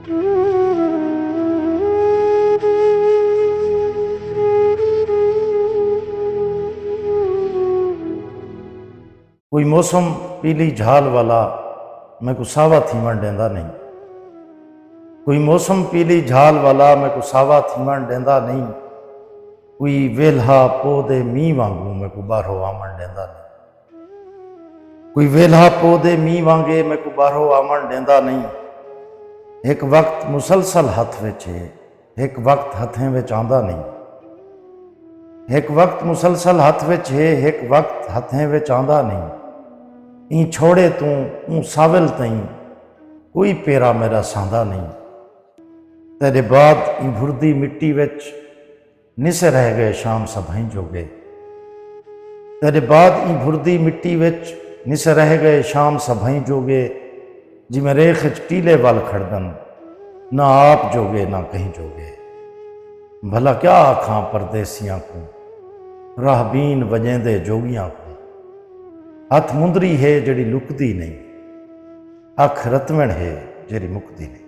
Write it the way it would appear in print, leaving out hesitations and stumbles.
कोई मौसम पीली झाल वाला मैं को सावा थीवण देंदा नहीं। कोई मौसम पीली झाल वाला मैं को सावा थीवण देंदा नहीं। कोई वेल्हा पौधे मींह वांगू मैं को बाहरों आमण देंदा नहीं। कोई वेल्हा पौधे मींह वांगे मैं को बाहरों आमण देंदा नहीं। एक वक्त मुसलसल हथ विच है, एक वक्त हथें विच आंदा नहीं। एक वक्त मुसलसल हथ विच है, एक वक्त हथें विच आंदा नहीं। ई छोड़े तू ऊं साविल तई कोई पेरा मेरा सांदा नहीं। तेरे बाद ई भुरदी मिट्टी विच निसे रह गए शाम सभाई जोगे। तेरे बाद ई भुरदी मिट्टी विच निसे रह गए शाम सभाई जोगे। जिमें रेख टीले वल खड़दन, ना आप जोगे ना कहीं जोगे। भला क्या आखां परदेसियां को, राहबीन वजेंदे जोगियां को। हथ मुंदरी है जड़ी लुकदी नहीं, अख रतवण है जड़ी मुकदी नहीं।